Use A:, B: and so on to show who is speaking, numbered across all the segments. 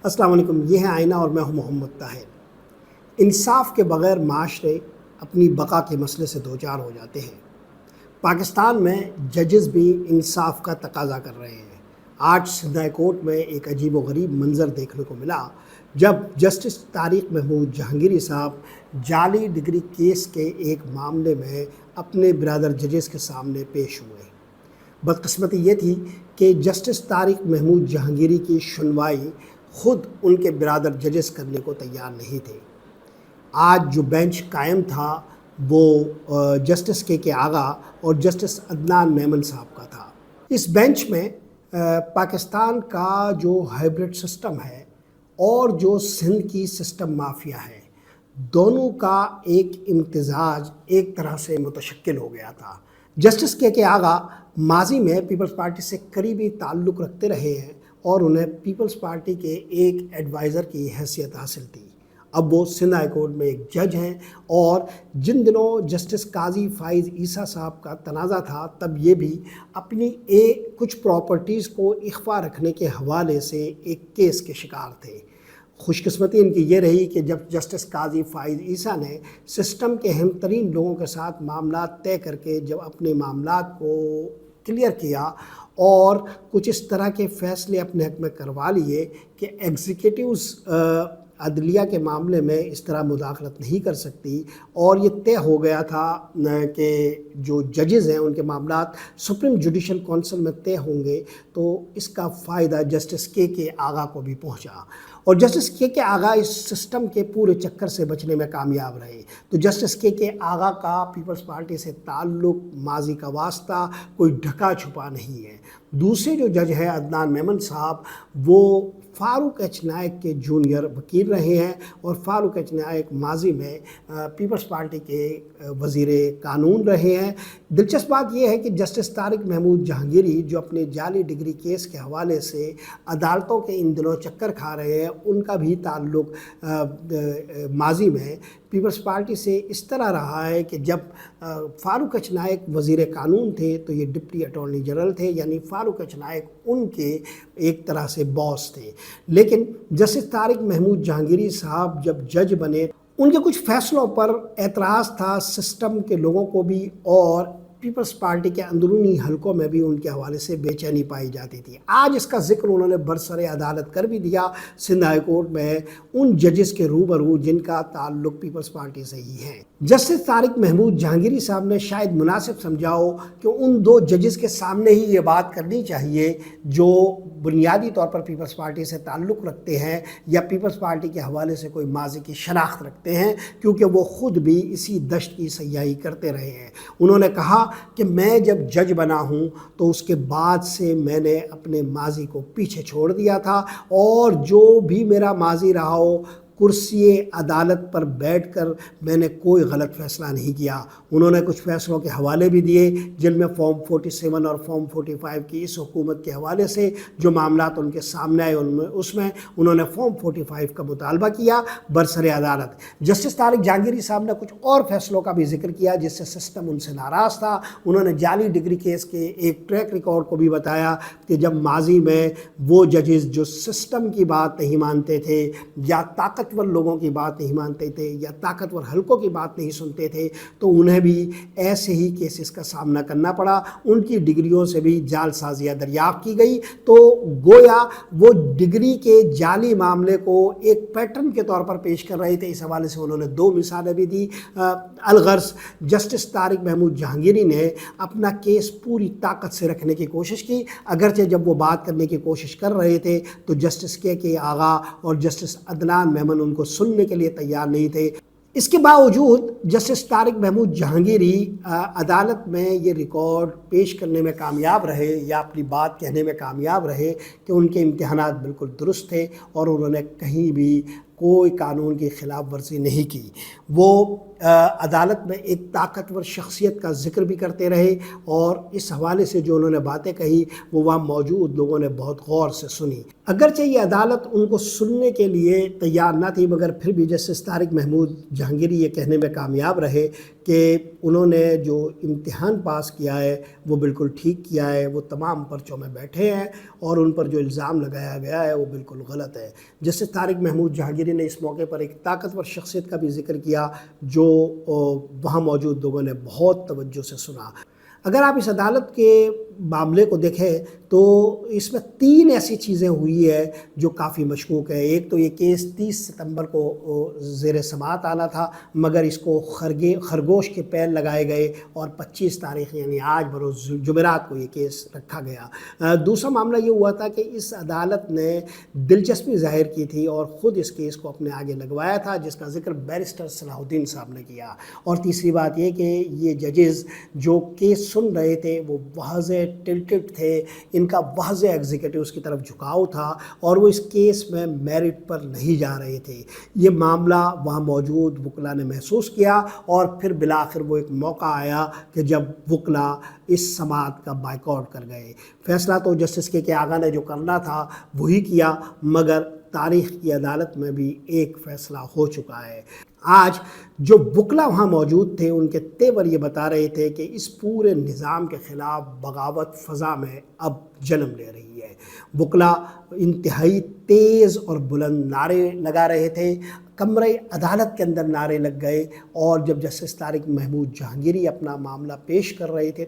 A: السلام علیکم، یہ ہے آئینہ اور میں ہوں محمد طاہر۔ انصاف کے بغیر معاشرے اپنی بقا کے مسئلے سے دوچار ہو جاتے ہیں۔ پاکستان میں ججز بھی انصاف کا تقاضا کر رہے ہیں۔ آج سندھ ہائی کورٹ میں ایک عجیب و غریب منظر دیکھنے کو ملا جب جسٹس طارق محمود جہانگیری صاحب جعلی ڈگری کیس کے ایک معاملے میں اپنے برادر ججز کے سامنے پیش ہوئے۔ بدقسمتی یہ تھی کہ جسٹس طارق محمود جہانگیری کی سنوائی خود ان کے برادر ججز کرنے کو تیار نہیں تھے۔ آج جو بینچ قائم تھا وہ جسٹس کے آغا اور جسٹس عدنان میمن صاحب کا تھا۔ اس بینچ میں پاکستان کا جو ہائبرڈ سسٹم ہے اور جو سندھ کی سسٹم مافیا ہے، دونوں کا ایک امتزاج ایک طرح سے متشکل ہو گیا تھا۔ جسٹس کے آغا ماضی میں پیپلز پارٹی سے قریبی تعلق رکھتے رہے ہیں اور انہیں پیپلز پارٹی کے ایک ایڈوائزر کی حیثیت حاصل تھی۔ اب وہ سندھ ہائی کورٹ میں ایک جج ہیں، اور جن دنوں جسٹس قاضی فائز عیسیٰ صاحب کا تنازع تھا تب یہ بھی اپنی کچھ پراپرٹیز کو اخفا رکھنے کے حوالے سے ایک کیس کے شکار تھے۔ خوش قسمتی ان کی یہ رہی کہ جب جسٹس قاضی فائز عیسیٰ نے سسٹم کے اہم ترین لوگوں کے ساتھ معاملات طے کر کے جب اپنے معاملات کو کلیئر کیا اور کچھ اس طرح کے فیصلے اپنے حق میں کروا لیے کہ ایگزیکٹوز عدلیہ کے معاملے میں اس طرح مداخلت نہیں کر سکتی، اور یہ طے ہو گیا تھا کہ جو ججز ہیں ان کے معاملات سپریم جوڈیشل کونسل میں طے ہوں گے، تو اس کا فائدہ جسٹس کے آغا کو بھی پہنچا، اور جسٹس کے آغا اس سسٹم کے پورے چکر سے بچنے میں کامیاب رہے۔ تو جسٹس کے آغا کا پیپلز پارٹی سے تعلق، ماضی کا واسطہ کوئی ڈھکا چھپا نہیں ہے۔ دوسرے جو جج ہیں عدنان میمن صاحب، وہ فاروق ایچ نائک کے جونیئر وکیل رہے ہیں، اور فاروق ایچ نائک ماضی میں پیپلز پارٹی کے وزیر قانون رہے ہیں۔ دلچسپ بات یہ ہے کہ جسٹس طارق محمود جہانگیری جو اپنے جعلی ڈگری کیس کے حوالے سے عدالتوں کے ان دنوں چکر کھا رہے ہیں، ان کا بھی تعلق ماضی میں پیپلز پارٹی سے اس طرح رہا ہے کہ جب فاروق ایچ نائک وزیر قانون تھے تو یہ ڈپٹی اٹارنی جنرل تھے، یعنی فاروق ایچ نائک ان کے ایک طرح سے باس تھے۔ لیکن جسٹس طارق محمود جہانگیری صاحب جب جج بنے، ان کے کچھ فیصلوں پر اعتراض تھا سسٹم کے لوگوں کو بھی، اور پیپلز پارٹی کے اندرونی حلقوں میں بھی ان کے حوالے سے بے چینی پائی جاتی تھی۔ آج اس کا ذکر انہوں نے برسر عدالت کر بھی دیا سندھ ہائی کورٹ میں ان ججز کے روبرو جن کا تعلق پیپلز پارٹی سے ہی ہے۔ جسٹس طارق محمود جہانگیری صاحب نے شاید مناسب سمجھا ہو کہ ان دو ججز کے سامنے ہی یہ بات کرنی چاہیے جو بنیادی طور پر پیپلز پارٹی سے تعلق رکھتے ہیں یا پیپلز پارٹی کے حوالے سے کوئی ماضی کی شناخت رکھتے ہیں، کیونکہ وہ خود بھی اسی دشت کی سیاحی کرتے رہے ہیں۔ انہوں نے کہا کہ میں جب جج بنا ہوں تو اس کے بعد سے میں نے اپنے ماضی کو پیچھے چھوڑ دیا تھا، اور جو بھی میرا ماضی رہا ہو، کرسی عدالت پر بیٹھ کر میں نے کوئی غلط فیصلہ نہیں کیا۔ انہوں نے کچھ فیصلوں کے حوالے بھی دیے جن میں فارم 47 اور فارم 45 کی اس حکومت کے حوالے سے جو معاملات ان کے سامنے آئے، اس میں انہوں نے فارم 45 کا مطالبہ کیا برسر عدالت۔ جسٹس طارق جہانگیری صاحب نے کچھ اور فیصلوں کا بھی ذکر کیا جس سے سسٹم ان سے ناراض تھا۔ انہوں نے جعلی ڈگری کیس کے ایک ٹریک ریکارڈ کو بھی بتایا کہ جب ماضی میں وہ ججز جو سسٹم کی بات نہیں مانتے تھے یا طاقتور لوگوں کی بات نہیں مانتے تھے یا طاقتور حلقوں کی بات نہیں سنتے تھے، تو انہیں بھی ایسے ہی کیسز کا سامنا کرنا پڑا۔ ان کی ڈگریوں سے بھی جعل سازیاں دریافت کی گئی، تو گویا وہ ڈگری کے جعلی معاملے کو ایک پیٹرن کے طور پر پیش کر رہے تھے۔ اس حوالے سے انہوں نے دو مثالیں بھی دی۔ الغرض جسٹس طارق محمود جہانگیری نے اپنا کیس پوری طاقت سے رکھنے کی کوشش کی، اگرچہ جب وہ بات کرنے کی کوشش کر رہے تھے تو جسٹس کے آغا اور جسٹس عدنان میمن ان کو سننے کے لیے تیار نہیں تھے۔ اس کے باوجود جسٹس طارق محمود جہانگیری عدالت میں یہ ریکارڈ پیش کرنے میں کامیاب رہے یا اپنی بات کہنے میں کامیاب رہے کہ ان کے امتحانات بالکل درست تھے اور انہوں نے کہیں بھی کوئی قانون کی خلاف ورزی نہیں کی۔ وہ عدالت میں ایک طاقتور شخصیت کا ذکر بھی کرتے رہے، اور اس حوالے سے جو انہوں نے باتیں کہی وہ وہاں موجود لوگوں نے بہت غور سے سنی۔ اگرچہ یہ عدالت ان کو سننے کے لیے تیار نہ تھی، مگر پھر بھی جسٹس طارق محمود جہانگیری یہ کہنے میں کامیاب رہے کہ انہوں نے جو امتحان پاس کیا ہے وہ بالکل ٹھیک کیا ہے، وہ تمام پرچوں میں بیٹھے ہیں اور ان پر جو الزام لگایا گیا ہے وہ بالکل غلط ہے۔ جسٹس طارق محمود جہانگیری نے اس موقع پر ایک طاقتور شخصیت کا بھی ذکر کیا جو وہاں موجود لوگوں نے بہت توجہ سے سنا۔ اگر آپ اس عدالت کے معاملے کو دیکھیں تو اس میں 3 ایسی چیزیں ہوئی ہے جو کافی مشکوک ہے۔ ایک تو یہ کیس 30 ستمبر کو زیر سماعت آنا تھا، مگر اس کو خرگوش کے پیر لگائے گئے اور 25 تاریخ یعنی آج بروز جمعرات کو یہ کیس رکھا گیا۔ دوسرا معاملہ یہ ہوا تھا کہ اس عدالت نے دلچسپی ظاہر کی تھی اور خود اس کیس کو اپنے آگے لگوایا تھا، جس کا ذکر بیرسٹر صلاح الدین صاحب نے کیا۔ اور تیسری بات یہ کہ یہ ججز جو کیس سن رہے تھے وہ واضح ٹلٹڈ تھے، ان کا واضح ایگزیکٹوز کی طرف جھکاؤ تھا اور وہ اس کیس میں میرٹ پر نہیں جا رہے تھے۔ یہ معاملہ وہاں موجود وکلا نے محسوس کیا اور پھر بالآخر وہ ایک موقع آیا کہ جب وکلا اس سماعت کا بائیکاٹ کر گئے۔ فیصلہ تو جسٹس کے آغا نے جو کرنا تھا وہی کیا، مگر تاریخ کی عدالت میں بھی ایک فیصلہ ہو چکا ہے۔ آج جو وکلا وہاں موجود تھے ان کے تیور یہ بتا رہے تھے کہ اس پورے نظام کے خلاف بغاوت فضا میں اب جنم لے رہی ہے۔ وکلا انتہائی تیز اور بلند نعرے لگا رہے تھے، کمرے عدالت کے اندر نعرے لگ گئے، اور جب جسٹس طارق محمود جہانگیری اپنا معاملہ پیش کر رہے تھے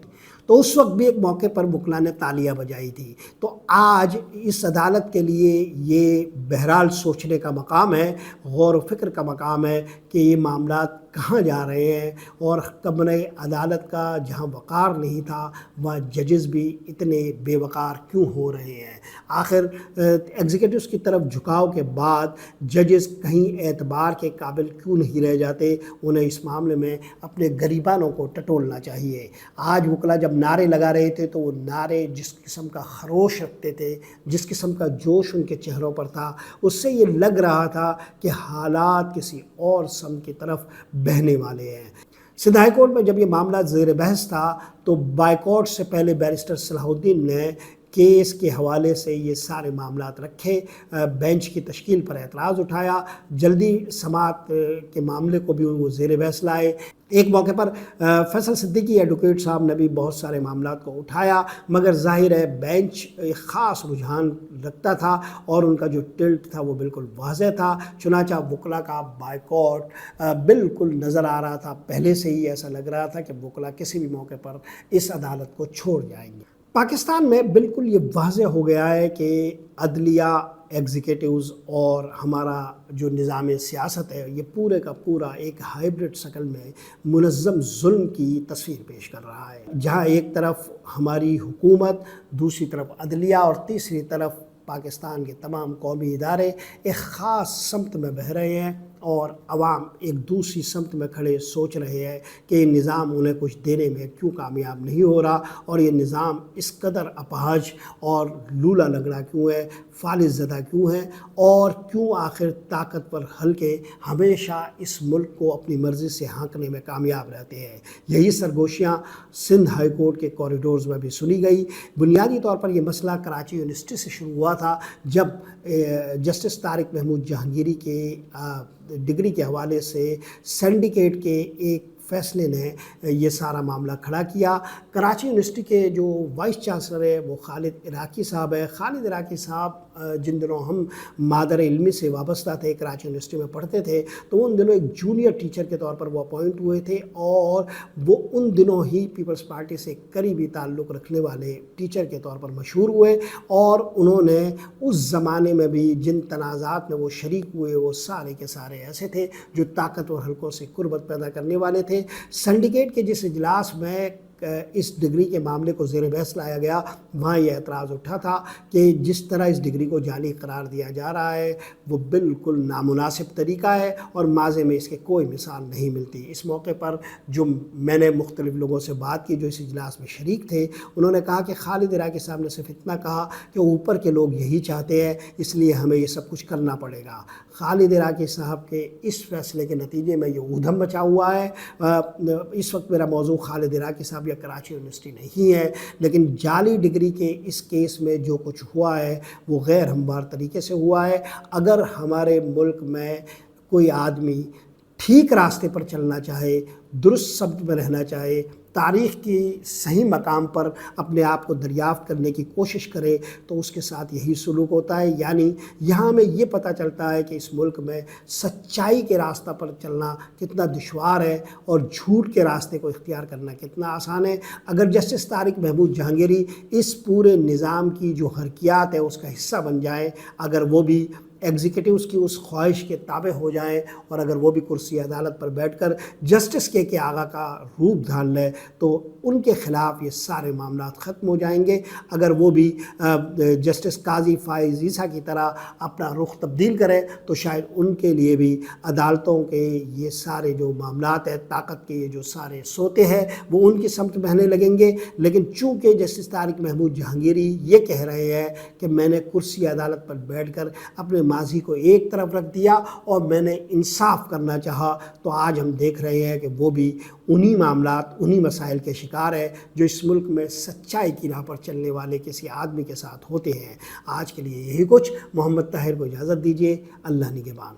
A: تو اس وقت بھی ایک موقع پر وکلا نے تالیاں بجائی تھی۔ تو آج اس عدالت کے لیے یہ بہرحال سوچنے کا مقام ہے، غور و فکر کا مقام ہے کہ یہ معاملات کہاں جا رہے ہیں، اور کمرے عدالت کا جہاں وقار نہیں تھا وہاں ججز بھی اتنے بے وقار کیوں ہو رہے ہیں۔ آخر ایگزیکٹوز کی طرف جھکاؤ کے بعد ججز کہیں اعتبار کے قابل کیوں نہیں رہ جاتے؟ انہیں اس معاملے میں اپنے گریبانوں کو ٹٹولنا چاہیے۔ آج وکلا جب نعرے لگا رہے تھے تو وہ نعرے جس قسم کا خروش رکھتے تھے، جس قسم کا جوش ان کے چہروں پر تھا، اس سے یہ لگ رہا تھا کہ حالات کسی اور سمت کی طرف بہنے والے ہیں۔ سندھ ہائی کورٹ میں جب یہ معاملہ زیر بحث تھا تو بائیکاٹ سے پہلے بیرسٹر صلاح الدین نے کیس کے حوالے سے یہ سارے معاملات رکھے، بینچ کی تشکیل پر اعتراض اٹھایا، جلدی سماعت کے معاملے کو بھی وہ زیر بحث لائے۔ ایک موقع پر فیصل صدیقی ایڈوکیٹ صاحب نے بھی بہت سارے معاملات کو اٹھایا، مگر ظاہر ہے بینچ ایک خاص رجحان رکھتا تھا اور ان کا جو ٹلٹ تھا وہ بالکل واضح تھا۔ چنانچہ وکلا کا بائیکاٹ بالکل نظر آ رہا تھا، پہلے سے ہی ایسا لگ رہا تھا کہ وکلا کسی بھی موقع پر اس عدالت کو چھوڑ جائیں گے۔ پاکستان میں بالکل یہ واضح ہو گیا ہے کہ عدلیہ، ایگزیکٹوز اور ہمارا جو نظام سیاست ہے یہ پورے کا پورا ایک ہائبرڈ شکل میں منظم ظلم کی تصویر پیش کر رہا ہے، جہاں ایک طرف ہماری حکومت، دوسری طرف عدلیہ اور تیسری طرف پاکستان کے تمام قومی ادارے ایک خاص سمت میں بہہ رہے ہیں اور عوام ایک دوسری سمت میں کھڑے سوچ رہے ہیں کہ یہ نظام انہیں کچھ دینے میں کیوں کامیاب نہیں ہو رہا، اور یہ نظام اس قدر اپاہج اور لولا لنگڑا کیوں ہے، فالج زدہ کیوں ہے، اور کیوں آخر طاقتور حلقے ہمیشہ اس ملک کو اپنی مرضی سے ہانکنے میں کامیاب رہتے ہیں۔ یہی سرگوشیاں سندھ ہائی کورٹ کے کوریڈورز میں بھی سنی گئی۔ بنیادی طور پر یہ مسئلہ کراچی یونیورسٹی سے شروع ہوا تھا، جب جسٹس طارق محمود جہانگیری کے ڈگری کے حوالے سے سینڈیکیٹ کے ایک فیصلے نے یہ سارا معاملہ کھڑا کیا۔ کراچی یونیورسٹی کے جو وائس چانسلر ہے وہ خالد عراقی صاحب ہے۔ خالد عراقی صاحب جن دنوں ہم مادر علمی سے وابستہ تھے، کراچی یونیورسٹی میں پڑھتے تھے، تو ان دنوں ایک جونیئر ٹیچر کے طور پر وہ اپوائنٹ ہوئے تھے، اور وہ ان دنوں ہی پیپلز پارٹی سے قریبی تعلق رکھنے والے ٹیچر کے طور پر مشہور ہوئے، اور انہوں نے اس زمانے میں بھی جن تنازعات میں وہ شریک ہوئے وہ سارے کے سارے ایسے تھے جو طاقتور حلقوں سے قربت پیدا کرنے والے تھے۔ سنڈیکیٹ کے جس اجلاس میں اس ڈگری کے معاملے کو زیر بحث لایا گیا، وہاں یہ اعتراض اٹھا تھا کہ جس طرح اس ڈگری کو جعلی قرار دیا جا رہا ہے وہ بالکل نامناسب طریقہ ہے اور ماضی میں اس کے کوئی مثال نہیں ملتی۔ اس موقع پر جو میں نے مختلف لوگوں سے بات کی جو اس اجلاس میں شریک تھے، انہوں نے کہا کہ خالد عراقی صاحب نے صرف اتنا کہا کہ اوپر کے لوگ یہی چاہتے ہیں، اس لیے ہمیں یہ سب کچھ کرنا پڑے گا۔ خالد عراقی صاحب کے اس فیصلے کے نتیجے میں یہ ادھم مچا ہوا ہے۔ اس وقت میرا موضوع خالد عراقی صاحب یا کراچی یونیورسٹی نہیں ہے، لیکن جعلی ڈگری کے اس کیس میں جو کچھ ہوا ہے وہ غیر ہموار طریقے سے ہوا ہے۔ اگر ہمارے ملک میں کوئی آدمی ٹھیک راستے پر چلنا چاہے، درست سمت میں رہنا چاہے، تاریخ کی صحیح مقام پر اپنے آپ کو دریافت کرنے کی کوشش کرے تو اس کے ساتھ یہی سلوک ہوتا ہے۔ یعنی یہاں ہمیں یہ پتہ چلتا ہے کہ اس ملک میں سچائی کے راستہ پر چلنا کتنا دشوار ہے اور جھوٹ کے راستے کو اختیار کرنا کتنا آسان ہے۔ اگر جسٹس طارق محمود جہانگیری اس پورے نظام کی جو حرکیات ہے اس کا حصہ بن جائیں، اگر وہ بھی ایگزیکٹوز کی اس خواہش کے تابع ہو جائیں اور اگر وہ بھی کرسی عدالت پر بیٹھ کر جسٹس کے آغا کا روپ دھان لے تو ان کے خلاف یہ سارے معاملات ختم ہو جائیں گے۔ اگر وہ بھی جسٹس قاضی فائز عیسیٰ کی طرح اپنا رخ تبدیل کرے تو شاید ان کے لیے بھی عدالتوں کے یہ سارے جو معاملات ہیں، طاقت کے یہ جو سارے سوتے ہیں وہ ان کی سمت بہنے لگیں گے۔ لیکن چونکہ جسٹس طارق محمود جہانگیری یہ کہہ رہے ہیں کہ میں نے کرسی عدالت پر بیٹھ کر اپنے ماضی کو ایک طرف رکھ دیا اور میں نے انصاف کرنا چاہا، تو آج ہم دیکھ رہے ہیں کہ وہ بھی انہی معاملات، انہی مسائل کے شکار ہے جو اس ملک میں سچائی کی راہ پر چلنے والے کسی آدمی کے ساتھ ہوتے ہیں۔ آج کے لیے یہی کچھ۔ محمد طاہر کو اجازت دیجیے۔ اللہ نگہبان۔